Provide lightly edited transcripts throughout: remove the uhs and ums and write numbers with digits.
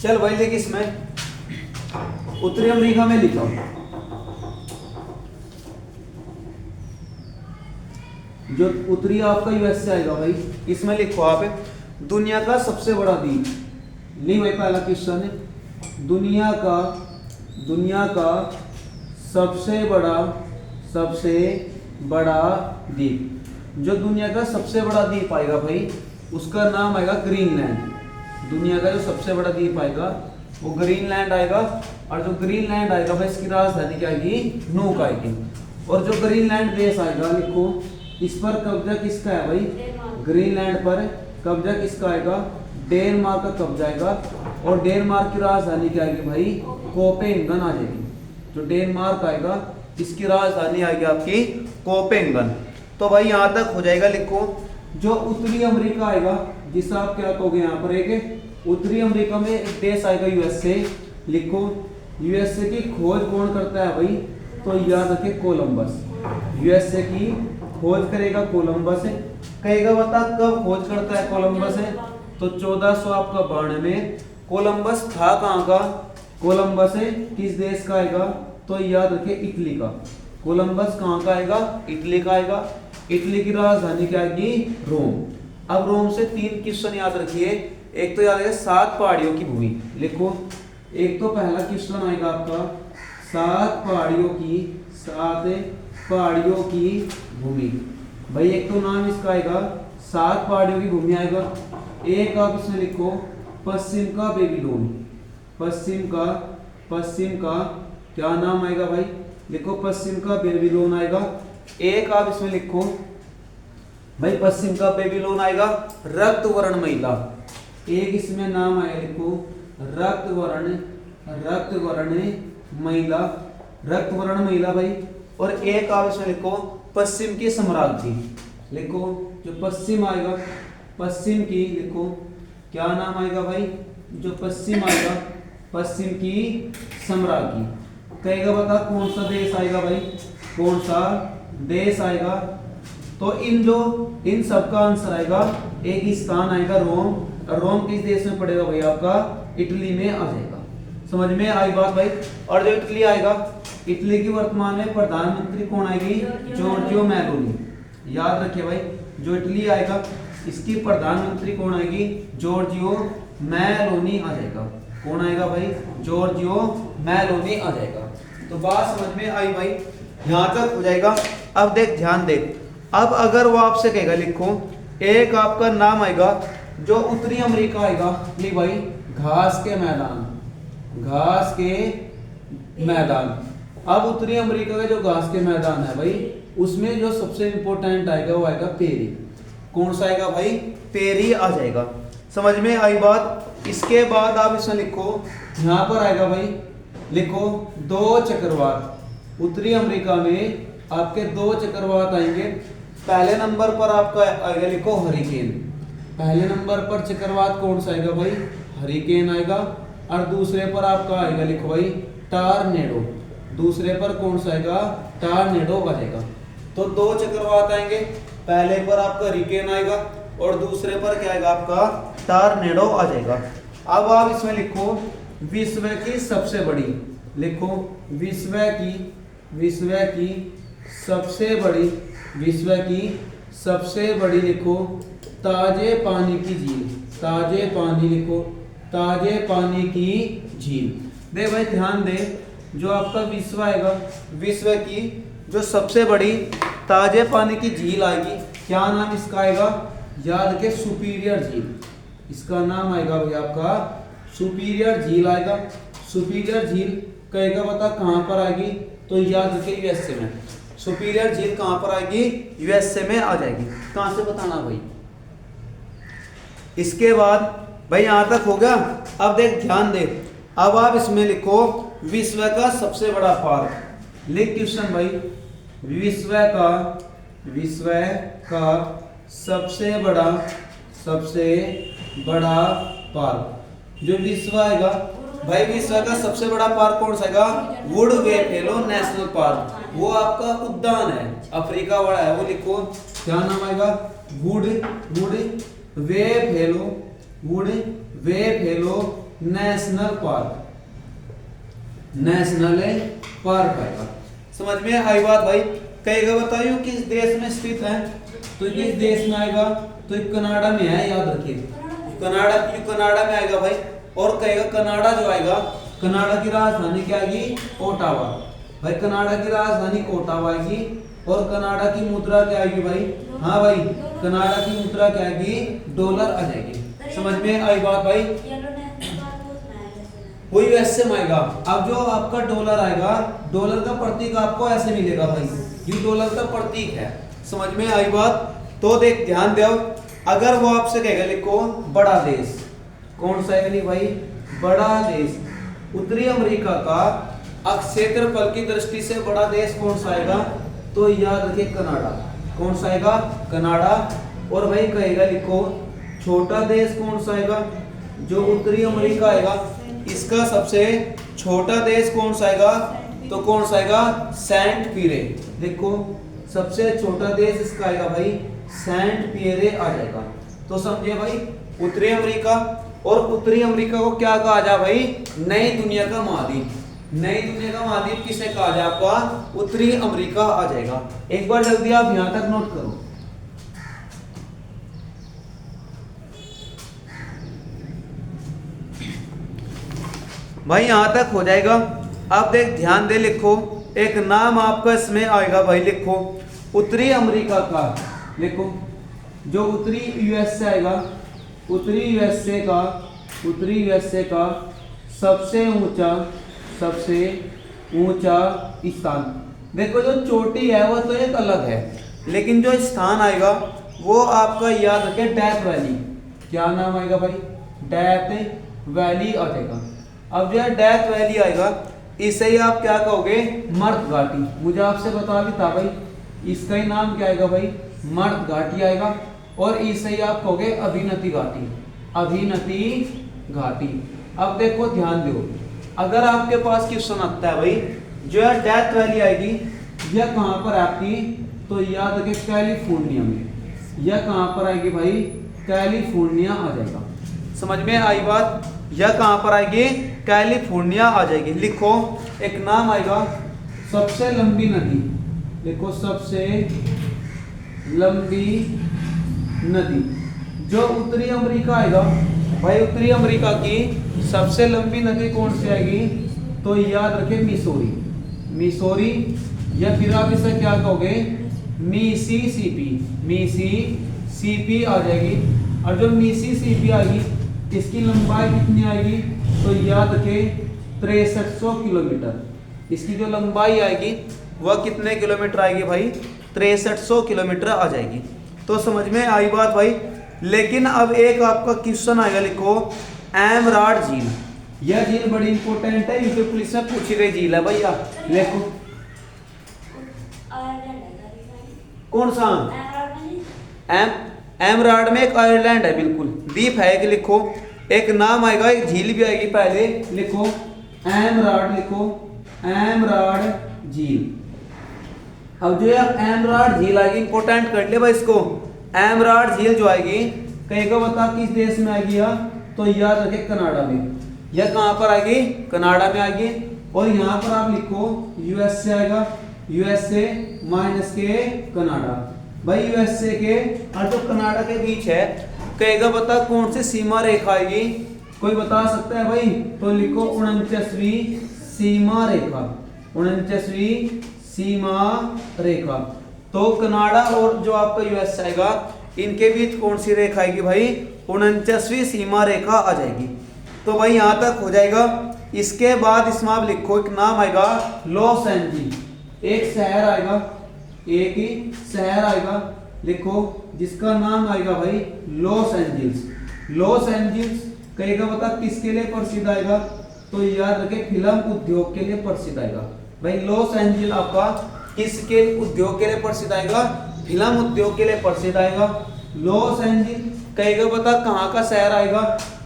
चल भाई देखिए इसमें उत्तरी अमेरिका में लिखा जो उत्तरी आपका यूएस से आएगा भाई, इसमें लिखो आप दुनिया का सबसे बड़ा द्वीप। ली भाई पहला क्वेश्चन है, दुनिया का सबसे बड़ा द्वीप। जो दुनिया का सबसे बड़ा द्वीप आएगा भाई उसका नाम आएगा ग्रीनलैंड। दुनिया का जो सबसे बड़ा द्वीप आएगा वो ग्रीनलैंड आएगा, और जो ग्रीनलैंड आएगा भाई इसकी राजधानी क्या आएगी, नूक आएगी। और जो ग्रीनलैंड देश आएगा लिखो, इस पर कब्जा किसका है भाई, ग्रीनलैंड पर कब्जा किसका आएगा, डेनमार्क का कब्जा आएगा। और डेनमार्क की राजधानी क्या आएगी भाई, कोपेनहेगन आ जाएगी। जो डेनमार्क आएगा इसकी राजधानी आएगी आपकी कोपेनहेगन। तो भाई यहाँ तक हो जाएगा। लिखो जो उत्तरी अमेरिका आएगा जिसे आप क्या कहोगे यहाँ पर, एक उत्तरी अमेरिका में एक देश आएगा यूएसए। लिखो यूएसए की खोज कौन करता है भाई, तो याद रखे कोलंबस। यूएसए की खोज करेगा कोलंबस। कहेगा बता कब खोज करता है कोलंबस है, तो 1492 में। कोलंबस था कहाँ का, कोलंबस है किस देश का आएगा, तो याद रखे इटली का। कोलंबस कहाँ का आएगा, इटली का आएगा। इटली की राजधानी क्या आएगी, रोम। अब रोम से 3 क्वेश्चन याद रखिए। एक तो याद है 7 पहाड़ियों की भूमि। लिखो एक तो पहला क्वेश्चन आएगा आपका 7 पहाड़ियों की भूमि। भाई एक तो नाम इसका आएगा 7 पहाड़ियों की भूमि आएगा। एक आप इसमें लिखो पश्चिम का बेबीलोन। पश्चिम का क्या नाम आएगा भाई, लिखो पश्चिम का बेबीलोन आएगा। एक आप इसमें लिखो भाई पश्चिम का बेबीलोन आएगा रक्त वर्ण महिला। एक इसमें नाम आएगा, लिखो रक्त वर्ण महिला भाई। और एक आप इसमें लिखो पश्चिम की साम्राज्य। लिखो जो पश्चिम आएगा, पश्चिम की लिखो क्या नाम आएगा भाई, जो पश्चिम आएगा पश्चिम की साम्राज्य। कहेगा बता कौन सा देश आएगा भाई, कौन सा देश आएगा, तो इन सबका आंसर आएगा एक स्थान आएगा रोम। और रोम किस देश में पड़ेगा भाई, आपका इटली में आ जाएगा। समझ में आई बात भाई। और जो इटली आएगा, इटली की वर्तमान में प्रधानमंत्री कौन आएगी, जॉर्जियो मेलोनी। याद रखिए भाई जो इटली आएगा इसकी प्रधानमंत्री कौन आएगी, जॉर्जियो मेलोनी आ जाएगा। कौन आएगा भाई, जॉर्जियो मेलोनी आ जाएगा। तो बात समझ में आई भाई, यहाँ तक हो जाएगा। अब देख ध्यान दे, अब अगर वो आपसे कहेगा लिखो एक आपका नाम आएगा जो उत्तरी अमेरिका आएगा, ली भाई घास के मैदान। अब उत्तरी अमेरिका का जो घास के मैदान है भाई उसमें जो सबसे इंपॉर्टेंट आएगा वो आएगा पेरी। कौन सा आएगा भाई, पेरी आ जाएगा। समझ में आई बात। इसके बाद आप इसमें लिखो यहाँ पर आएगा भाई, लिखो 2 चक्रवात। उत्तरी अमेरिका में आपके 2 चक्रवात आएंगे। पहले नंबर पर आपका आएगा लिखो हरिकेन। पहले नंबर पर चक्रवात कौन सा आएगा भाई, हरिकेन आएगा। और दूसरे पर आपका आएगा लिखो भाई टॉर्नेडो। दूसरे पर कौन सा आएगा, टॉर्नेडो आ जाएगा। तो 2 चक्रवात आएंगे, पहले पर आपका हरिकेन आएगा और दूसरे पर क्या आएगा आपका टॉर्नेडो आ जाएगा। अब आप इसमें लिखो विश्व की सबसे बड़ी, लिखो विश्व की सबसे बड़ी लिखो ताजे पानी की झील। लिखो ताजे पानी की झील। दे भाई ध्यान दे, जो आपका विश्व आएगा, विश्व की जो सबसे बड़ी ताजे पानी की झील आएगी, क्या नाम इसका आएगा, याद के सुपीरियर झील। इसका नाम आएगा भाई आपका सुपीरियर झील आएगा। सुपीरियर झील कहेगा बता कहाँ पर आएगी, तो याद रखिए यूएसए में। सुपीरियर झील कहाँ पर आएगी, यूएसए में आ जाएगी। कहाँ से बताना भाई। इसके बाद भाई यहाँ तक हो गया। अब देख ध्यान दे, अब आप इसमें लिखो विश्व का सबसे बड़ा पार्क। लिख क्वेश्चन भाई, विश्व का सबसे बड़ा पार्क। जो विश्व आएगा भाई, विश्व का सबसे बड़ा पार्क कौन सा आएगा, वुड वेफेलो नेशनल पार्क। वो आपका उद्यान है, अफ्रीका वाला है। वो लिखो क्या नाम आएगा, Wood Buffalo National Park, National Park आएगा। समझ में आई बात भाई। कहेगा बताइए किस देश में स्थित है, तो किस देश में आएगा, तो कनाडा में है, याद रखिए कनाडा, कनाडा में आएगा भाई। और कहेगा कनाडा जो आएगा, कनाडा की राजधानी क्या आएगी, ओटावा। भाई कनाडा की राजधानी ओटावा आएगी। और कनाडा की मुद्रा क्या आएगी भाई, हाँ भाई कनाडा की मुद्रा क्या आएगी, डॉलर आ जाएगी। समझ में आई बात भाई। वही वैसे में आएगा। अब जो आपका डॉलर आएगा, डॉलर का प्रतीक आपको ऐसे मिलेगा भाई, ये डॉलर का प्रतीक है। समझ में आई बात। तो देख ध्यान दो, अगर वो आपसे कहेगा लिखो बड़ा देश, कौन सा है भाई, बड़ा देश। उत्तरी अमेरिका का क्षेत्रफल की दृष्टि से बड़ा देश कौन सा आएगा, तो याद रखिए कनाडा। कौन सा आएगा, कनाडा। और भाई कहेगा लिखो छोटा देश कौन सा आएगा, जो उत्तरी अमेरिका आएगा, इसका सबसे छोटा देश कौन सा आएगा, तो कौन सा आएगा, सेंट पीरे। देखो सबसे छोटा देश इसका आएगा भाई सेंट पियरे आ जाएगा। तो समझे भाई उत्तरी अमेरिका। और उत्तरी अमेरिका को क्या कहा जा भाई, नई दुनिया का महाद्वीप। नई दुनिया का महाद्वीप किसे कहा जाए आपका, उत्तरी अमेरिका आ जाएगा। एक बार जल्दी आप यहां तक नोट करो। भाई यहां तक हो जाएगा। अब देख ध्यान दे, लिखो एक नाम आपका इसमें आएगा भाई, लिखो उत्तरी अमेरिका का, लिखो जो उत्तरी यूएसए आएगा, उत्तरी यूएसए का, उत्तरी यूएसए का सबसे ऊंचा स्थान। देखो जो चोटी है वो तो एक अलग है, लेकिन जो स्थान आएगा वो आपका याद रखे डेथ वैली। क्या नाम आएगा भाई, डेथ वैली आ जाएगा। अब जो है डेथ वैली आएगा, इसे ही आप क्या कहोगे, मर्द घाटी। मुझे आपसे बता भी था भाई, इसका ही नाम क्या आएगा भाई, मर्द घाटी आएगा। और इसे ही आप कहोगे अभिनति घाटी, अभिनति घाटी। अब देखो ध्यान दो, अगर आपके पास क्वेश्चन आता है भाई जो है डेथ वैली आएगी, यह कहां पर आती, तो याद रखे कैलिफोर्निया में। यह कहां पर आएगी भाई, कैलिफोर्निया आ जाएगा। समझ में आई बात। यह कहां पर आएगी, कैलिफोर्निया आ जाएगी। लिखो एक नाम आएगा सबसे लंबी नदी, लिखो सबसे लंबी नदी जो उत्तरी अमेरिका आएगा। भाई उत्तरी अमेरिका की सबसे लंबी नदी कौन सी आएगी, तो याद रखे मिसौरी, मिसौरी। या फिर आप इसे क्या कहोगे, मिसिसिपी, मिसिसिपी आ जाएगी। और जो मिसिसिपी आएगी इसकी लंबाई कितनी आएगी, तो याद रखे 6300 किलोमीटर। इसकी जो लंबाई आएगी वह कितने किलोमीटर आएगी भाई, 6300 किलोमीटर आ जाएगी। तो समझ में आई बात भाई। लेकिन अब एक आपका क्वेश्चन आएगा, लिखो एमराल्ड झील। यह झील बड़ी इंपॉर्टेंट है, यूपी पुलिस में पूछी गई झील है भैया। लिखो कौन सा, एमराल्ड में एक आयरलैंड है, बिल्कुल द्वीप है एक। लिखो एक नाम आएगा, एक झील भी आएगी पहले। लिखो एमराल्ड, लिखो एमराल्ड झील। अब जो है एमराल्ड झील आएगी, इंपॉर्टेंट कर ले भाई इसको। एमराल्ड झील जो आएगी, कहेगा बता किस देश में आएगी, तो याद रखे कनाडा में। यह कहां पर आएगी, कनाडा में आएगी। और यहां पर आप लिखो यूएसए आएगा, यूएसए माइनस के कनाडा। भाई यूएसए के और जो कनाडा के बीच है, कहेगा बता कौन सी सीमा रेखा आएगी, कोई बता सकता है भाई, तो लिखो 49वीं सीमा रेखा, 49वीं सीमा रेखा। तो कनाडा और जो आपका यूएस आएगा, इनके बीच कौन सी रेखा आएगी भाई, 49वीं सीमा रेखा आ जाएगी। तो भाई यहां तक हो जाएगा। इसके बाद इसमें आप लिखो एक नाम आएगा लॉस एंजिल्स, एक शहर आएगा, एक ही शहर आएगा, लिखो जिसका नाम आएगा भाई लॉस एंजिल्स। लॉस एंजिल्स कहेगा बता किसके लिए प्रसिद्ध आएगा, तो याद रखे फिल्म उद्योग के लिए प्रसिद्ध आएगा। भाई लॉस एंजिल्स आपका किसके उद्योग के लिए प्रसिद्ध आएगा, फिल्म उद्योग के लिए प्रसिद्ध आएगा। लॉस एंजिल्स कहेगा बता कहाँ का शहर आएगा,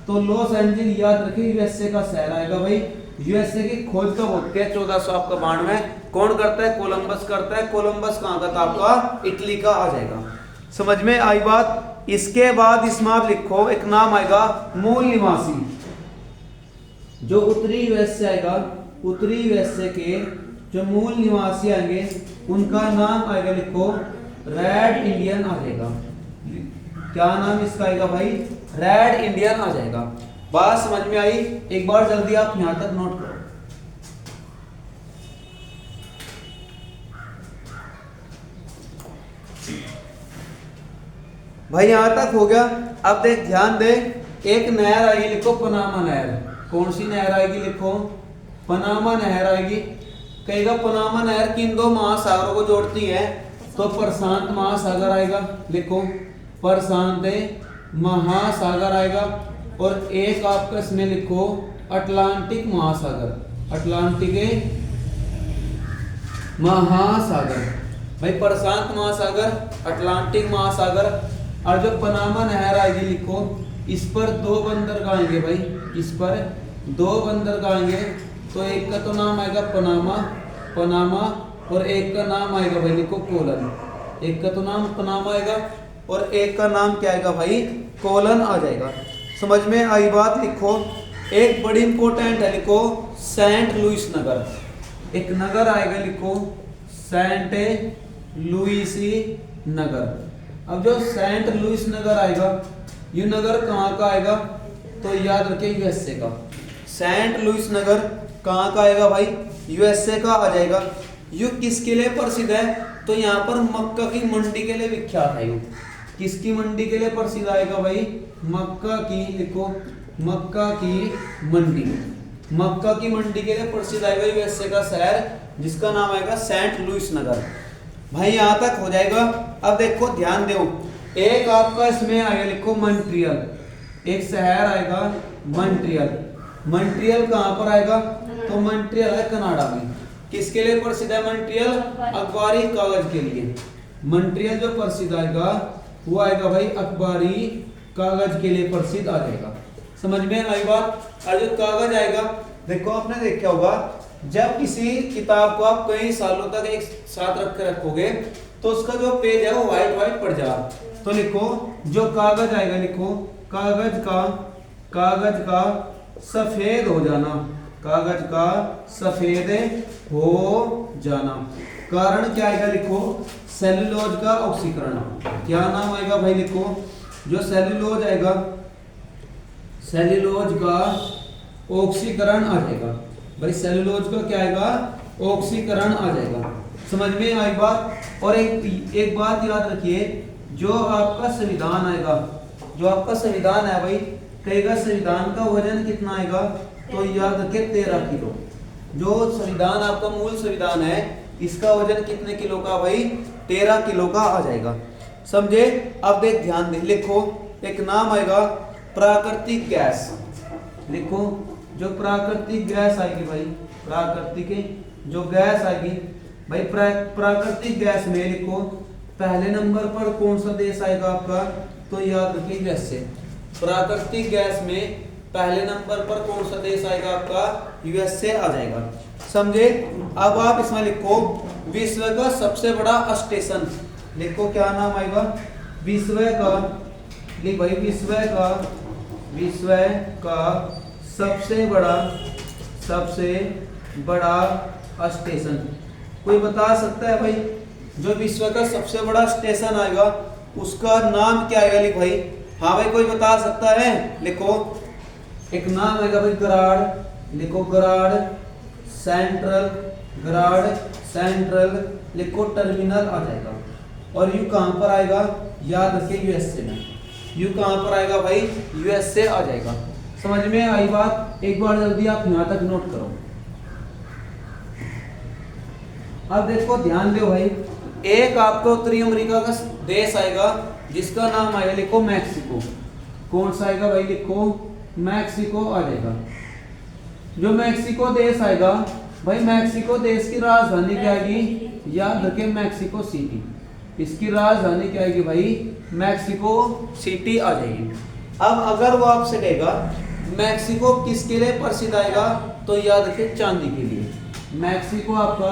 तो लॉस एंजिल्स याद रखिए यूएसए का शहर आएगा। भाई यूएसए की खोज कब होती है, 1492। कौन करता है, कोलंबस करता है। कोलंबस कहाँ का था आपका, इटली का आ जाएगा। समझ में आई बात। इसके बाद इसमें आप लिखो एक नाम आएगा मूल निवासी। जो उत्तरी यूएस से आएगा, उत्तरी यूएसए के जो मूल निवासी आएंगे उनका नाम आएगा, लिखो रेड इंडियन आ जाएगा। क्या नाम इसका आएगा भाई? रेड इंडियन आ जाएगा। बात समझ में आई? एक बार जल्दी आप यहां तक नोट करो। भाई यहां तक हो गया। अब देख ध्यान दे, एक नहर आएगी, लिखो पनामा नहर। कौन सी नहर आएगी? लिखो पनामा नहर आएगी। कहेगा पनामा नहर किन दो महासागरों को जोड़ती है? तो प्रशांत महासागर आएगा, लिखो प्रशांत महासागर आएगा। और एक आपका इसमें लिखो अटलांटिक महासागर, अटलांटिक महासागर। भाई प्रशांत महासागर, अटलांटिक महासागर। और जो पनामा नहर आएगी, लिखो इस पर दो बंदरगाह आएंगे भाई, इस पर दो बंदरगाह आएंगे। तो एक का तो नाम आएगा पनामा, पनामा, और एक का नाम आएगा भाई, लिखो कोलन। एक का तो नाम पनामा आएगा और एक का नाम क्या आएगा भाई? कोलन आ जाएगा। समझ में आई बात? लिखो एक बड़ी इंपॉर्टेंट है, लिखो सेंट लुइस नगर। एक नगर आएगा, लिखो सेंट लुइसी नगर। अब जो सेंट लुइस नगर आएगा, ये नगर कहाँ का आएगा? तो याद रखिए यूएसए का। सेंट लुइस नगर कहाँ का आएगा भाई? यूएसए का आ जाएगा। यू किसके लिए प्रसिद्ध है? तो यहाँ पर मक्का की मंडी के लिए विख्यात है। यू किसकी मंडी के लिए प्रसिद्ध आएगा भाई? मक्का की, लिखो मक्का की मंडी। मक्का की मंडी के लिए प्रसिद्ध आएगा यूएसए का शहर, जिसका नाम आएगा सेंट लुइस नगर। भाई यहाँ तक हो जाएगा। अब देखो ध्यान दो, एक आपका इसमें आएगा, लिखो मॉन्ट्रियल। एक शहर आएगा मॉन्ट्रियल। मॉन्ट्रियल कहाँ पर आएगा? तो मॉन्ट्रियल है कनाडा में। किसके लिए प्रसिद्ध है मॉन्ट्रियल? अखबारी कागज के लिए। मॉन्ट्रियल जो प्रसिद्ध आएगा वो आएगा भाई अखबारी कागज के लिए प्रसिद्ध आ जाएगा। समझ में आई बात? और जो कागज आएगा, देखो आपने देखा होगा, जब किसी किताब को आप कई सालों तक एक साथ रख कर रखोगे तो उसका जो पेज है वो व्हाइट व्हाइट पड़ जाएगा। तो लिखो जो कागज आएगा, लिखो कागज का सफेद हो जाना, कागज का सफेद हो जाना। कारण क्या आएगा? लिखो सेल्यूलोज का ऑक्सीकरण। क्या नाम आएगा भाई? लिखो जो सेल्यूलोज आएगा, सेल्यूलोज का ऑक्सीकरण आ जाएगा। भाई सेल्यूलोज का क्या आएगा? ऑक्सीकरण आ जाएगा। समझ में आई बात? और एक बात याद रखिए, जो आपका संविधान आएगा, जो आपका संविधान है भाई, कहेगा संविधान का वजन कितना आएगा? तो याद रखिए 13 किलो। जो संविधान आपका मूल संविधान है, इसका वजन कितने किलो का भाई? 13 किलो का आ जाएगा। समझे? अब देख ध्यान दे, लिखो एक नाम आएगा प्राकृतिक गैस। लिखो जो प्राकृतिक गैस आएगी भाई, प्राकृतिक जो गैस आएगी भाई, प्राकृतिक गैस में लिखो पहले नंबर पर कौन सा देश आएगा आपका? तो याद रखिए यूएसए। प्राकृतिक गैस में पहले नंबर पर कौन सा देश आएगा आपका? यूएसए आ जाएगा। समझे? अब आप इसमें लिखो विश्व का सबसे बड़ा स्टेशन। लिखो क्या नाम आएगा? विश्व का, लिख भाई विश्व का सबसे बड़ा स्टेशन। कोई बता सकता है भाई जो विश्व का सबसे बड़ा स्टेशन आएगा उसका नाम क्या आएगा? लिख भाई। हाँ भाई कोई बता सकता है? लिखो एक नाम आएगा भाई गराड़। लिखो गराड़ सेंट्रल लिखो टर्मिनल आ जाएगा। और यू कहां पर आएगा? याद रखिए यूएसए में। यू कहां पर आएगा भाई? यूएसए आ जाएगा। समझ में आई बात? एक बार जल्दी आप यहां तक नोट करो। अब देखो ध्यान दो भाई, एक आपको उत्तरी अमेरिका का देश आएगा जिसका नाम आएगा, लिखो मैक्सिको। कौन सा आएगा भाई? लिखो मैक्सिको आ जाएगा। जो मैक्सिको देश आएगा भाई, मैक्सिको देश की राजधानी क्या आएगी? याद रखें मैक्सिको सिटी। इसकी राजधानी क्या आएगी भाई? मैक्सिको सिटी आ जाएगी। अब अगर वो आपसे कहेगा मैक्सिको किसके लिए प्रसिद्ध आएगा? तो याद रखें चांदी के लिए। मैक्सिको आपका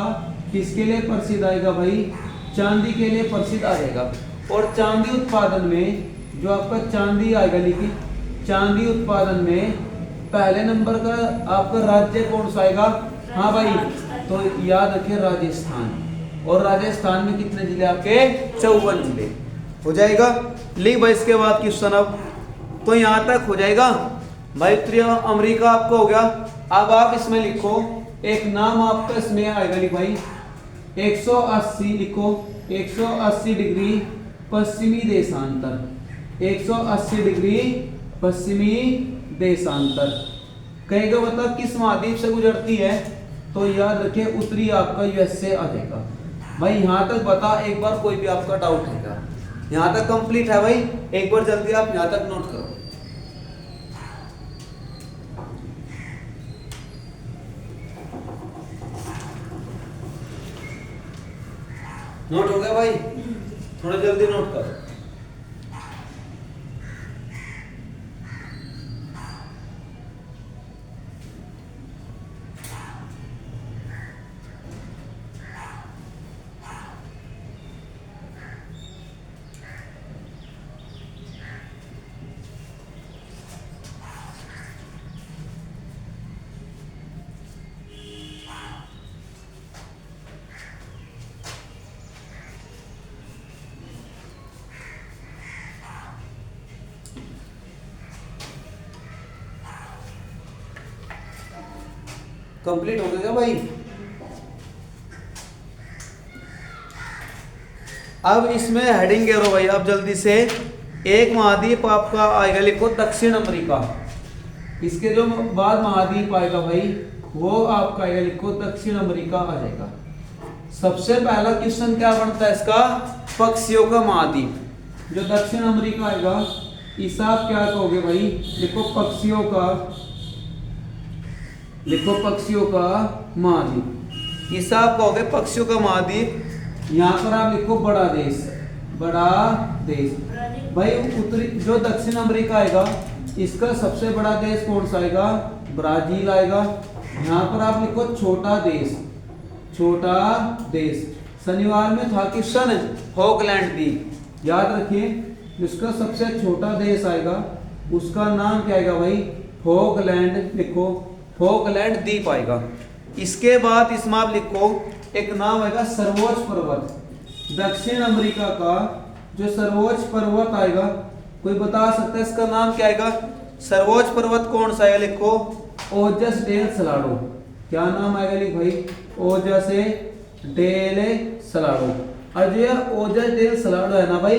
किसके लिए प्रसिद्ध आएगा भाई? चांदी के लिए प्रसिद्ध आ जाएगा। और चांदी उत्पादन में जो आपका चांदी आएगा, लेकिन चांदी उत्पादन में पहले नंबर का आपका राज्य कौन सा आएगा? हाँ भाई, तो याद रखिए राजस्थान। और राजस्थान में कितने जिले आपके? 54 जिले। हो जाएगा। लिख भाई इसके बाद क्वेश्चन। अब तो यहाँ तक हो जाएगा भाई। उत्तरी अमेरिका आपका हो गया। अब आप इसमें लिखो एक नाम आपका इसमें आएगा। लिख भाई 180 लिखो, 180 डिग्री पश्चिमी देशांतर, 180 डिग्री पश्चिमी देशांतर। कहेगा बता किस महाद्वीप से गुजरती है? तो याद रखिए उत्तरी आपका यूएसए आ जाएगा। भाई यहाँ तक बता एक बार, कोई भी आपका डाउट है क्या? यहाँ तक कंप्लीट है भाई। एक बार जल्दी आप यहाँ तक नोट करो। नोट हो गया भाई? थोड़ा जल्दी नोट करो। कंप्लीट हो गया भाई? अब इसमें हेडिंग करो भाई आप जल्दी से। एक महाद्वीप आपका आएगा, लिखो दक्षिण अमेरिका। इसके जो बाद महाद्वीप आएगा भाई वो आपका आएगा, लिखो दक्षिण अमेरिका आ जाएगा। सबसे पहला क्वेश्चन क्या बनता है इसका? पक्षियों का महाद्वीप। जो दक्षिण अमेरिका आएगा इस आप क्या कहोगे भाई? लिखो पक्षियों का, लिखो पक्षियों का महाद्वीप। इस आप कहोगे पक्षियों का महाद्वीप। यहाँ पर आप लिखो बड़ा देश, बड़ा देश। भाई उत्तरी जो दक्षिण अमेरिका आएगा इसका सबसे बड़ा देश कौन सा आएगा? ब्राजील आएगा। यहाँ पर आप लिखो छोटा देश, छोटा देश। शनिवार में था क्वेश्चन फॉकलैंड द्वीप। याद रखिए जिसका सबसे छोटा देश आएगा उसका नाम क्या आएगा भाई? फॉकलैंड। लिखो फॉकलैंड द्वीप आएगा। इसके बाद इसमें आप लिखो एक नाम आएगा सर्वोच्च पर्वत। दक्षिण अमेरिका का जो सर्वोच्च पर्वत आएगा, कोई बता सकता है इसका नाम क्या आएगा? सर्वोच्च पर्वत कौन सा है? लिखो ओजस डेल सलाडो। क्या नाम आएगा? लिख भाई ओजस डेल सलाडो। और जो ओजस डेल सलाडो है ना भाई,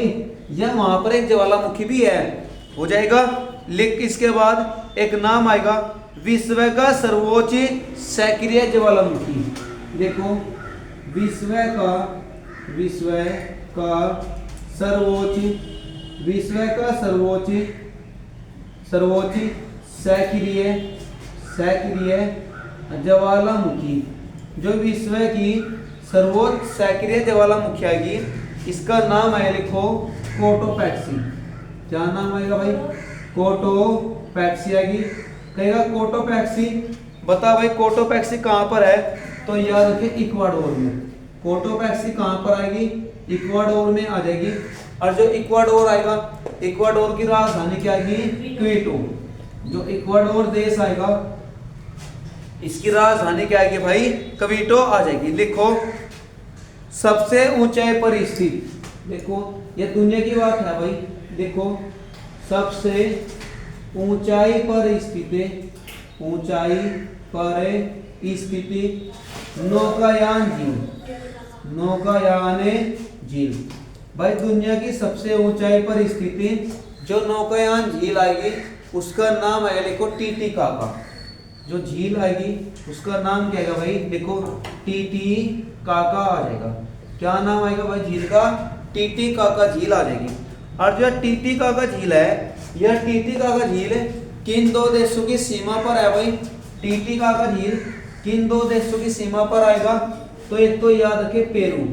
यह वहां पर एक ज्वालामुखी भी है। हो जाएगा। लिख इसके बाद एक नाम आएगा विश्व का सर्वोच्च सक्रिय ज्वालामुखी। देखो विश्व का सर्वोच्च सक्रिय ज्वालामुखी। जो विश्व की सर्वोच्च सक्रिय ज्वालामुखी आएगी इसका नाम है, लिखो कोटोपैक्सी। क्या नाम आएगा भाई? कोटोपैक्सी आएगी। कहेगा कोटोपैक्सी बता भाई कोटोपैक्सी कहाँ पर है? तो याद रखिए इक्वाडोर में। कोटोपैक्सी कहाँ पर आएगी? इक्वाडोर में आ जाएगी। और जो इक्वाडोर आएगा, इक्वाडोर की राजधानी क्या आएगी? क्विटो। जो इक्वाडोर देश आएगा इसकी राजधानी क्या आएगी भाई? क्विटो आ जाएगी। लिखो सबसे ऊंचाई पर स्थित, देखो ये दुनिया की बात है भाई। देखो सबसे ऊंचाई पर स्थित, ऊंचाई पर स्थिति नौकायान झील, नौकायान झील। भाई दुनिया की सबसे ऊंचाई पर स्थित जो नौकायान झील आएगी उसका नाम है, लिखो टीटीकाका। जो झील आएगी उसका नाम क्या आएगा भाई? देखो टीटीकाका आ जाएगा। क्या नाम आएगा भाई झील का? टीटीकाका झील आ जाएगी। और जो टीटीकाका झील है, यह टीटीकाका झील किन दो देशों की सीमा पर है भाई? टीटीकाका झील किन दो देशों की सीमा पर आएगा? तो एक तो याद रखे पेरू,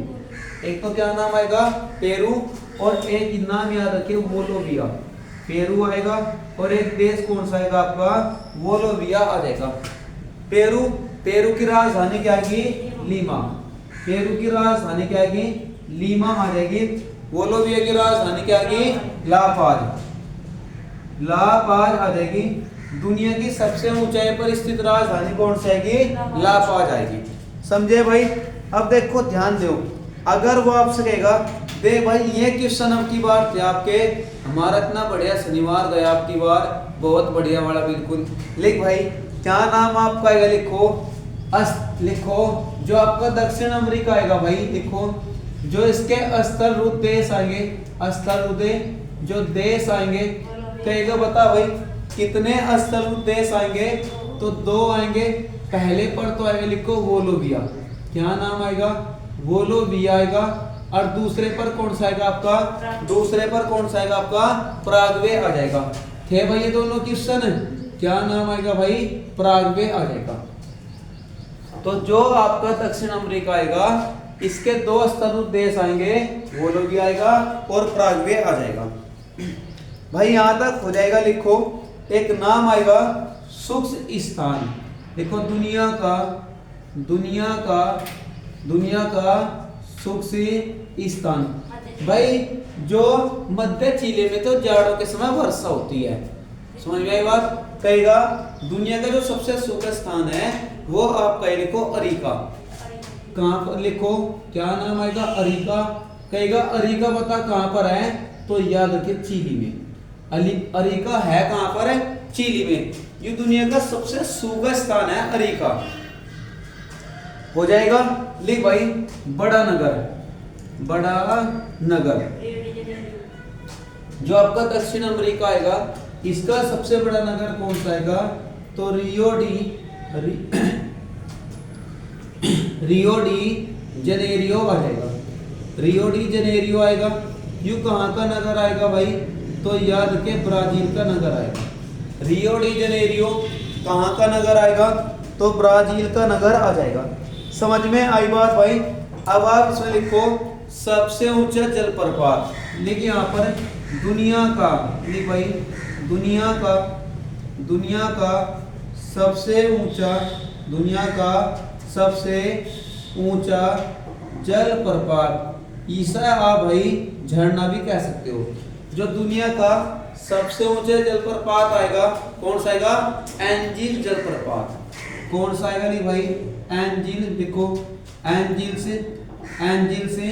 एक तो क्या नाम आएगा? पेरू। और एक नाम याद रखे बोलोविया। पेरू आएगा और एक देश कौन सा आएगा आपका? बोलोविया आ जाएगा। पेरू, पेरू की राजधानी क्या आएगी? लीमा। पेरू की राजधानी क्या आएगी? लीमा आ जाएगी। बोलोविया की राजधानी क्या आएगी? ला पाज, ला पाज आ जाएगी। दुनिया की सबसे ऊंचाई पर स्थित राजधानी कौन सी आएगी? ला पाज आएगी। समझे भाई? अब देखो ध्यान दो, अगर वो आपसे कहेगा देख भाई ये क्वेश्चन अब की बार थे आपके, हमारा इतना बढ़िया शनिवार गया आपकी बार, बहुत बढ़िया वाला बिल्कुल। लिख भाई क्या नाम आपका आएगा? लिखो जो आपका दक्षिण अमेरिका आएगा भाई, लिखो जो इसके स्थलरूप देश आएंगे, स्थलरूप जो देश आएंगे, कहेगा बता भाई कितने स्थलरूप देश आएंगे? तो 2 आएंगे। पहले पर तो आएगा लिखो वोलोविया, क्या नाम आएगा? वोलोविया आएगा। और दूसरे पर कौन सा आएगा आपका? दूसरे पर कौन सा आएगा आपका? प्रागवे आ जाएगा। थे भाई ये दोनों क्वेश्चन, क्या नाम आएगा भाई? प्रागवे आ जाएगा। तो जो आपका दक्षिण अमेरिका आएगा इसके 2 स्थलरूप देश आएंगे, वोलोविया आएगा और प्रागवे आ जाएगा। भाई यहां तक हो जाएगा। लिखो एक नाम आएगा सूक्ष्म स्थान, देखो दुनिया का सूक्ष्म स्थान। भाई जो मध्य चिली में तो जाड़ों के समय वर्षा होती है, समझ में आई बात? कहेगा दुनिया का जो सबसे सूखा स्थान है वो आपका लिखो अरिका। कहां पर? लिखो क्या नाम आएगा? अरिका। कहेगा अरिका बता कहां पर है? तो याद रखिए चिली में। अरिका है कहां पर? है चिली में। ये दुनिया का सबसे सूखा स्थान है अरिका। हो जाएगा। लिख भाई बड़ा नगर जो आपका दक्षिण अमेरिका आएगा इसका सबसे बड़ा नगर कौन सा आएगा? तो रियो डी जनेरियो आ जाएगा। रियो डी जनेरियो आएगा। यू कहाँ का नगर आएगा भाई? तो याद रखिए ब्राजील का नगर आएगा। रियो डी जनेरियो कहाँ का नगर आएगा? तो ब्राजील का नगर आ जाएगा। समझ में आई बात भाई? अब आप इसमें लिखो सबसे ऊंचा जलप्रपात। लिखिए यहाँ पर दुनिया का, लिख भाई दुनिया का सबसे ऊंचा जलप्रपात, इसे आप भाई झरना भी कह सकते हो। जो दुनिया का सबसे ऊंचा जलप्रपात आएगा कौन सा आएगा? एंजिल जलप्रपात। कौन सा आएगा? नहीं भाई एंजिल। लिखो एंजिल से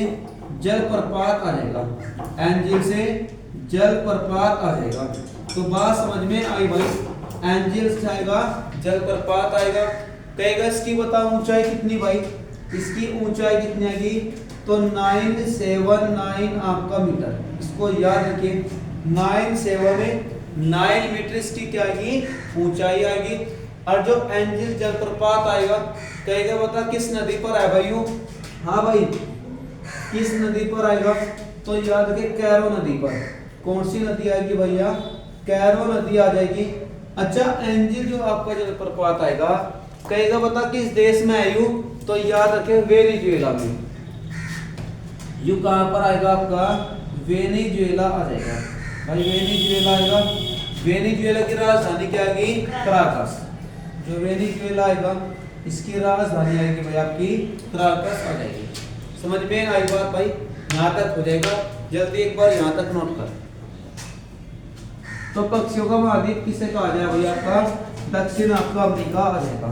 जलप्रपात आ जाएगा। एंजिल से जलप्रपात आ जाएगा। तो बात समझ में आई भाई? एंजिल से आएगा जलप्रपात आएगा। कहेगा इसकी बता ऊंचाई कितनी भाई? इसकी ऊंचाई कितनी आएगी? तो 979 आपका मीटर। इसको याद रखिए 9 मीटर इसकी क्या आएगी? ऊंचाई आएगी। और जो एंजिल जलप्रपात आएगा कहेगा बता किस नदी पर है भाई? हाँ भाई किस नदी पर आएगा? तो याद रखिए कैरो नदी पर। कौन सी नदी आएगी भैया? कैरो नदी आ जाएगी। अच्छा एंजिल जो आपका जलप्रपात आएगा कहेगा बता किस देश में है? यू तो याद रखे वेनेजुएला में। यू कहां पर आएगा आपका? वेनेजुएला आ जाएगा भाई। वेनेजुएला आएगा। वेनेजुएला की राजधानी क्या आएगी? क्राकस। जो वेनेजुएला आएगा इसकी राजधानी आएगी भाई आपकी क्राकस आ जाएगी। समझ में आई बात भाई? यहाँ तक हो जाएगा। जल्दी एक बार यहाँ तक नोट कर। तो पक्षियों का महाद्वीप किसे कहा जाए भाई? आपका दक्षिण आपका अमेरिका आ जाएगा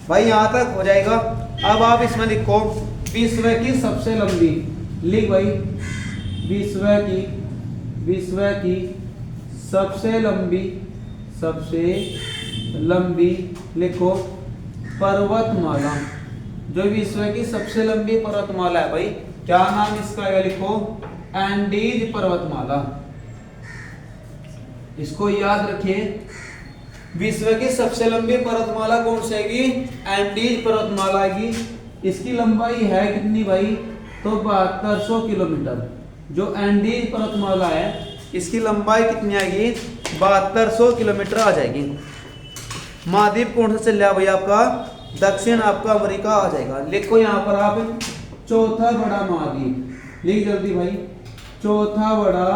भाई। यहाँ तक हो जाएगा। अब आप इसमें लिखो विश्व की सबसे लंबी। लिख भाई विश्व की सबसे लंबी लिखो पर्वतमाला। जो विश्व की सबसे लंबी पर्वतमाला है भाई क्या नाम इसका है? लिखो एंडीज पर्वतमाला। इसको याद रखिए विश्व की सबसे लंबी पर्वतमाला कौन सी आएगी? एंडीज पर्वतमाला आएगी। इसकी लंबाई है कितनी भाई? तो 7200 किलोमीटर। जो एंडीज पर्वतमाला है इसकी लंबाई कितनी आएगी? 7200 किलोमीटर आ जाएगी। महाद्वीप कौन सा चल रहा है भाई? आपका दक्षिण आपका अमेरिका आ जाएगा। लिखो यहाँ पर आप चौथा बड़ा महाद्वीप। लिख जल्दी भाई चौथा बड़ा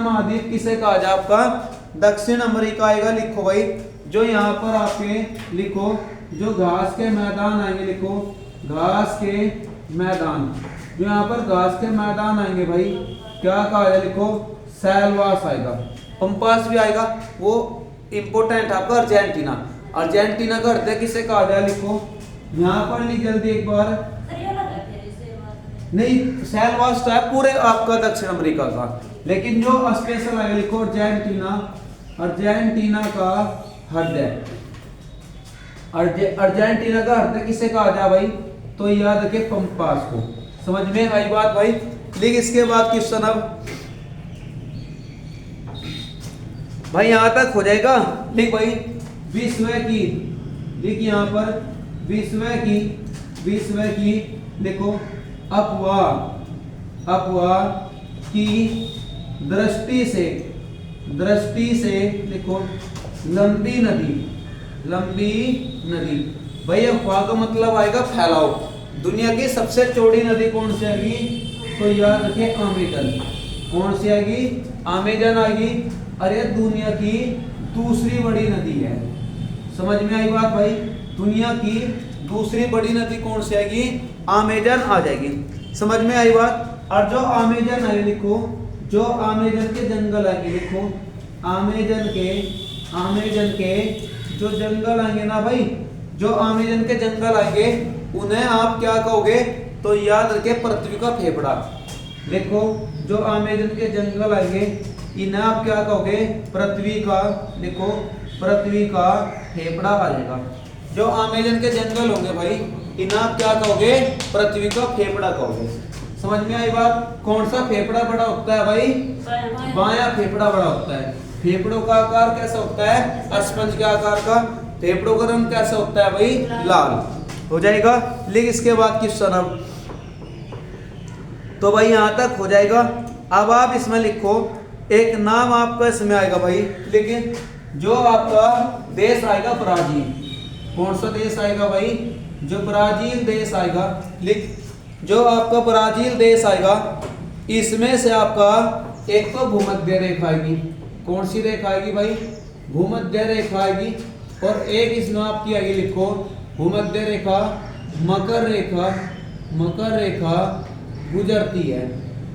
महाद्वीप किसे कहा जाए? आपका दक्षिण अमेरिका आएगा। लिखो भाई जो यहाँ पर आपके लिखो जो घास के मैदान आएंगे। लिखो घास के मैदान। जो यहाँ पर घास के मैदान आएंगे भाई क्या कहा जाए? लिखो सैलवास आएगा। पंपास भी आएगा, वो इम्पोर्टेंट आपका अर्जेंटीना। अर्जेंटीना का अर्थ किसे कहा जाए, लिखो यहाँ पर लिख जल्दी एक बार। नहीं, सेलवास है पूरे आपका दक्षिण अमेरिका का, लेकिन जो स्पेशल आएगा लिखो अर्जेंटीना। अर्जेंटीना का हृदय, अर्जेंटीना का हृदय किसे कहा जाए भाई, तो याद रखे पंपास को। समझ में आई बात भाई। लिख इसके बाद क्वेश्चन अब भाई यहां तक हो जाएगा। लिख भाई विश्व की, लिख यहां पर विश्व की लिखो अपवाह की दृष्टि से लिखो लंबी नदी। भाई अफवाह का मतलब आएगा फैलाव। दुनिया की सबसे चौड़ी नदी कौन सी आएगी, तो याद रखिए अमेजन। कौन सी आएगी, अमेजन आएगी। अरे दुनिया की दूसरी बड़ी नदी है। समझ में आई बात भाई। दुनिया की दूसरी बड़ी नदी कौन सी आएगी, अमेजन आ जाएगी। समझ में आई बात। और जो अमेजन है लिखो, जो अमेजन के जंगल आएंगे लिखो, अमेजन के जो जंगल आएंगे ना भाई, जो अमेजन के जंगल आएंगे उन्हें आप क्या कहोगे, तो याद रखे पृथ्वी का फेफड़ा। देखो जो अमेजन के जंगल आएंगे इन्हें आप क्या कहोगे, पृथ्वी का, देखो पृथ्वी का फेफड़ा आ जाएगा। जो अमेजन के जंगल होंगे भाई इन्हें आप क्या कहोगे, पृथ्वी का फेफड़ा कहोगे। समझ में आई बात। कौन सा फेफड़ा बड़ा होता है भाई, बायां फेफड़ा बड़ा होता है। फेफड़ों का आकार कैसा होता है, स्पंज के आकार का। फेफड़ों का रंग कैसा होता है भाई, लाल हो जाएगा। लिख इसके बाद क्वेश्चन अब, तो भाई यहां तक हो जाएगा। अब आप इसमें लिखो एक नाम आपका इसमें आएगा भाई, लेकिन जो आपका देश आएगा ब्राजील। कौन सा देश आएगा भाई, जो ब्राजील देश आएगा। लिख जो आपका ब्राजील देश आएगा इसमें से आपका एक तो भूमध्य रेखा आएगी। कौन सी रेखा आएगी भाई, भूमध्य रेखा आएगी। और एक इसमें आपकी आएगी लिखो भूमध्य रेखा, मकर रेखा गुजरती है।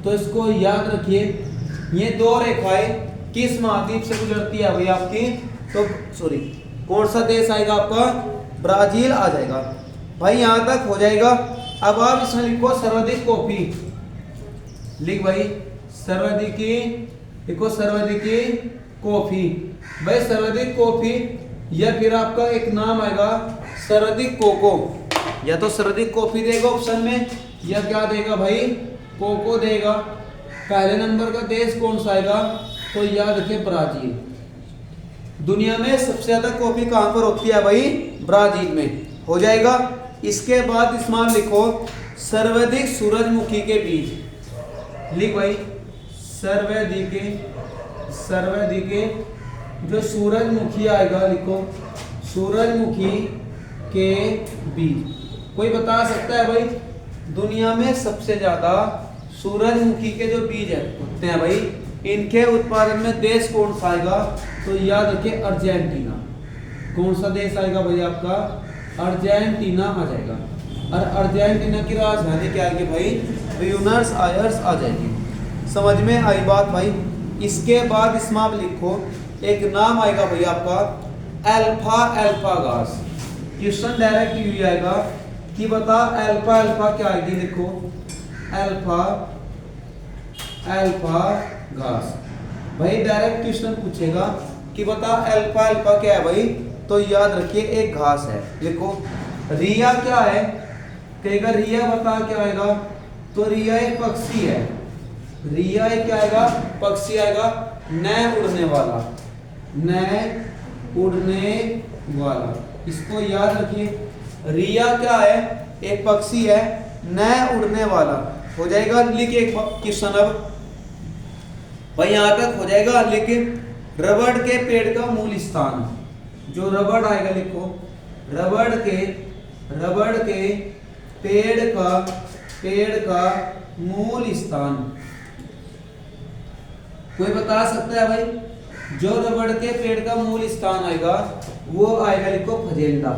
तो इसको याद रखिए, ये दो रेखाएं किस महाद्वीप से गुजरती है भाई आपकी, तो सॉरी कौन सा देश आएगा आपका, ब्राजील आ जाएगा भाई। यहां तक हो जाएगा। अब आप इसमें लिखो सर्वाधिक कॉफी। लिख भाई सर्वाधिक कॉफी भाई, सर्वाधिक कॉफी, या फिर आपका एक नाम आएगा सर्वाधिक कोको। या तो सर्वाधिक कॉफी देगा ऑप्शन में, या क्या देगा भाई, कोको देगा। पहले नंबर का देश कौन सा आएगा, तो याद रखिए ब्राजील। दुनिया में सबसे ज्यादा कॉफी कहां पर होती है भाई, ब्राजील में हो जाएगा। इसके बाद इसमें लिखो सर्वाधिक सूरजमुखी के बीज। लिख भाई सर्वाधिक जो सूरजमुखी आएगा लिखो सूरजमुखी के बीज। कोई बता सकता है भाई दुनिया में सबसे ज्यादा सूरजमुखी के जो बीज होते हैं भाई, इनके उत्पादन में देश कौन सा आएगा, तो याद रखिए अर्जेंटीना। कौन सा देश आएगा भाई आपका, अर्जेंटीना आ जाएगा। और अर्जेंटीना की राजधानी क्या आएगी भाई, ब्यूनस आयर्स आ जाएगी। समझ में आई बात भाई। इसके बाद इसमें आप लिखो एक नाम आएगा भाई आपका अल्फा गैस। क्वेश्चन डायरेक्ट यही आएगा कि बता अल्फा क्या आएगी। देखो अल्फा गैस भाई, डायरेक्ट क्वेश्चन पूछेगा कि बता अल्फा क्या है भाई, तो याद रखिए एक घास है। देखो रिया क्या है, कहेगा रिया बता क्या आएगा, तो रिया एक पक्षी है। रिया एक क्या आएगा, पक्षी आएगा। न उड़ने वाला, इसको याद रखिए। रिया क्या है, एक पक्षी है, न उड़ने वाला हो जाएगा। लिखिए एक क्वेश्चन अब भाई यहां तक हो जाएगा। लेकिन रबड़ के पेड़ का मूल स्थान, जो रबड़ आएगा लिखो रबड़ के पेड़ का मूल स्थान। कोई बता सकता है भाई, जो रबड़ के पेड़ का मूल स्थान आएगा वो आएगा लिखो फजेंडा।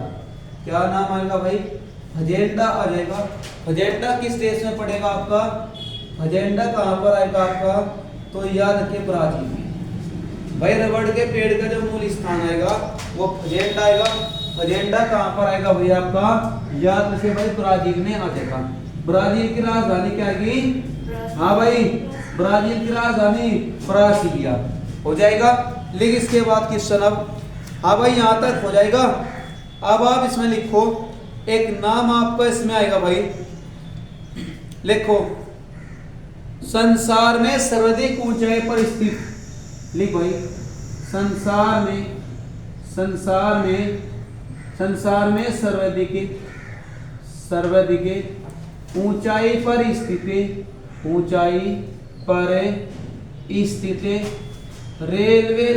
क्या नाम आएगा भाई, फजेंडा आ जाएगा। फजेंडा किस देश में पड़ेगा आपका, फजेंडा कहां पर आएगा आपका, तो याद रखिए ब्राजील में। भाई रबड़ के पेड़ का जो मूल स्थान आएगा वो फजेंडा आएगा। फजेंडा कहाँ पर आएगा भाई आपका, याद रखिए भाई ब्राजील में आ जाएगा। ब्राजील की राजधानी क्या आएगी, हाँ भाई ब्राजील की राजधानी ब्रासिलिया हो जाएगा। लेकिन इसके बाद क्वेश्चन अब, हाँ भाई यहाँ तक हो जाएगा। अब आप इसमें लिखो एक नाम आपका इसमें आएगा भाई, लिखो संसार में सर्वाधिक ऊंचाई पर स्थित, लिख भाई संसार में सर्वाधिक ऊंचाई पर स्थित रेलवे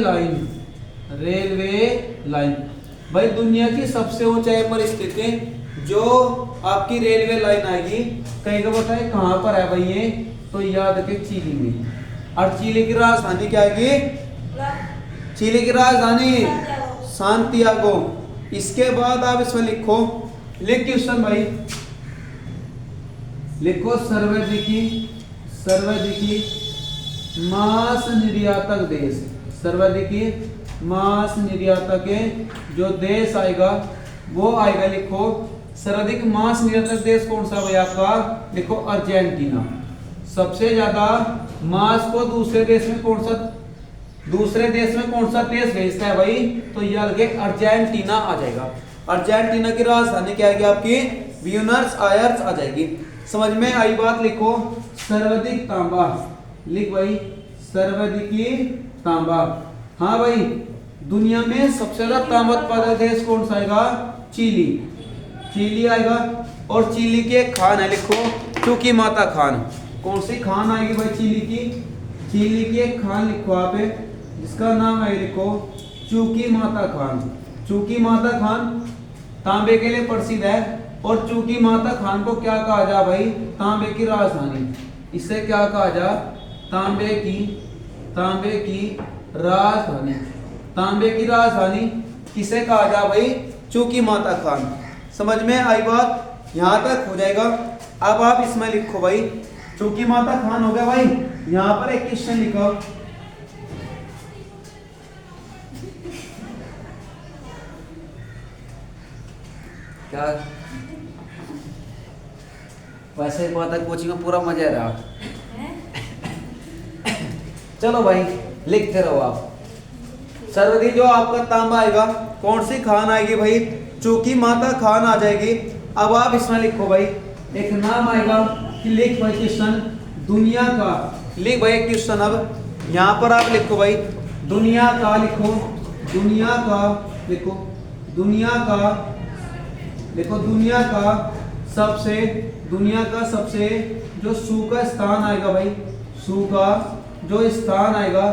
लाइन। भाई दुनिया की सबसे ऊंचाई पर स्थित है जो आपकी रेलवे लाइन आएगी, कहीं का बताए कहां पर है भाई ये, तो याद रखें चिली में। और चिली की राजधानी क्या आएगी, चिली की राजधानी सांतियागो। इसके बाद आप इसमें लिखो, लिख क्वेश्चन भाई लिखो सर्वाधिक मांस निर्यातक देश, सर्वाधिक मांस निर्यातक जो देश आएगा वो आएगा, लिखो सर्वाधिक मांस निर्यातक देश कौन सा भाई आपका, लिखो अर्जेंटीना। सबसे ज्यादा मांस को दूसरे देश में कौन सा देश भेजता है भाई, तो याद रखिए अर्जेंटीना आ जाएगा। अर्जेंटीना की राजधानी क्या आएगी आपकी, ब्यूनस आयर्स आ जाएगी। समझ में आई बात, लिखो सर्वाधिक तांबा, लिख भाई सर्वाधिक तांबा। हाँ भाई दुनिया में सबसे ज्यादा तांबा उत्पादक देश कौन सा आएगा, चिली आएगा। और चिली की एक खान है, लिखो चूकी माता खान। कौन सी खान आएगी भाई चिली की एक खान लिखो आप, जिसका नाम है लिखो चूकी माता खान। चूकी माता खान तांबे के लिए प्रसिद्ध है, और चूकी माता खान को क्या कहा जा भाई, तांबे की राजधानी। इसे क्या कहा जा, तांबे की राजधानी किसे कहा जा भाई, चूकी माता खान। समझ में आई बात, यहाँ तक हो जाएगा। अब आप इसमें लिखो भाई चूकी माता खान हो गया भाई। यहाँ पर एक क्वेश्चन लिखो, क्या वैसे ही बात है, कोचिंग में पूरा मजा रहा। चलो भाई लिखते रहो आप। सर्वाधिक जो आपका तांबा आएगा कौन सी खान आएगी भाई, चूकी माता खान आ जाएगी। अब आप इसमें लिखो भाई एक नाम आएगा कि लिख भाई क्वेश्चन दुनिया का, लिख भाई एक क्वेश्चन। अब यहाँ पर आप लिखो भाई दुनिया का, लिखो दुनिया का सबसे जो सूखा स्थान आएगा भाई, सूखा जो स्थान आएगा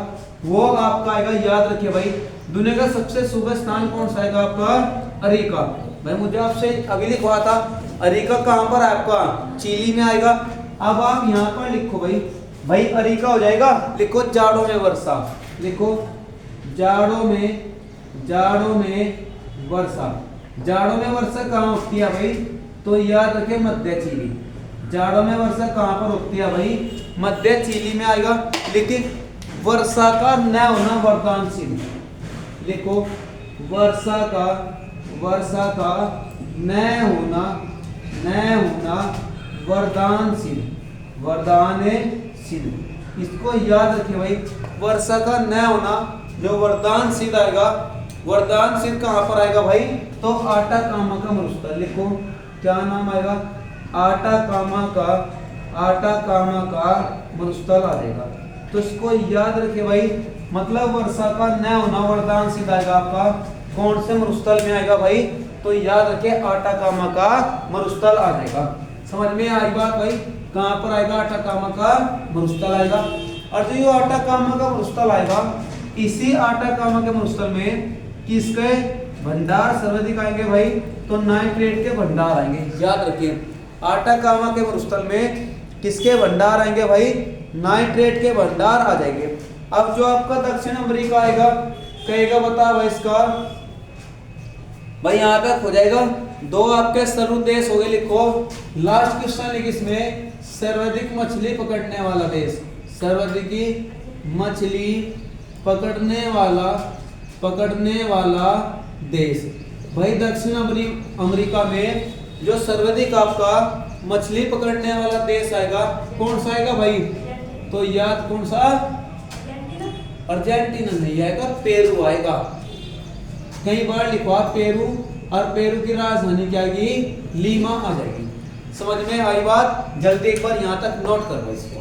वो आपका आएगा, याद रखिए भाई दुनिया का सबसे सूखा स्थान कौन सा आएगा आपका, अरिका। भाई मुझे आपसे अभी लिखवा था, अरिका कहाँ पर आपका, चिली में आएगा। अब आप यहाँ पर लिखो भाई अरिका हो जाएगा। लिखो जाड़ों में वर्षा, लिखो जाड़ों में वर्षा कहाँ होती है भाई, तो याद रखे मध्य चिली। जाड़ों में वर्षा कहाँ पर होती है भाई, मध्य चिली में आएगा। लेकिन वर्षा का न होना वरदानशील, लिखो वर्षा का न होना वरदानशील। इसको याद रखिए भाई, वर्षा का न होना जो वरदानशील आएगा, वरदानशील कहाँ पर आएगा भाई, तो आटाकामा का मरुस्थल। लिखो क्या नाम आएगा, आटाकामा का मरुस्थल आ जाएगा। तो इसको याद रखिए भाई, मतलब वर्षा का न होना वरदानशील आएगा आपका कौन से मरुस्थल में आएगा भाई, तो याद रखिए आटाकामा का मरुस्थल आ जाएगा। समझ में आई बात भाई, कहाँ पर आएगा, आटाकामा का मरुस्थल आएगा। और जो ये आटाकामा का मरुस्थल आएगा, इसी आटाकामा के मरुस्थल में किसके भंडार सर्वाधिक आएंगे भाई, तो नाइट्रेट के भंडार आएंगे। याद रखिए आटाकामा के मरुस्थल में किसके भंडार आएंगे भाई, नाइट्रेट के भंडार आ जाएंगे। अब जो आपका दक्षिण अमेरिका आएगा, कहेगा बता भाई इसका, भाई यहाँ तक हो जाएगा। दो आपके सर्व देश हो गए, लिखो लास्ट क्वेश्चन लिख इसमें, सर्वाधिक मछली पकड़ने वाला देश, सर्वाधिक मछली पकड़ने वाला देश। भाई दक्षिण अमेरिका में जो सर्वाधिक आपका मछली पकड़ने वाला देश आएगा कौन सा आएगा भाई? तो याद कौन सा? अर्जेंटीना नहीं आएगा, पेरू आएगा। कई बार लिखवा पेरू, और पेरू की राजधानी क्या आएगी? लीमा आ जाएगी। समझ में आई बात? जल्दी एक बार यहाँ तक नोट कर लो इसको।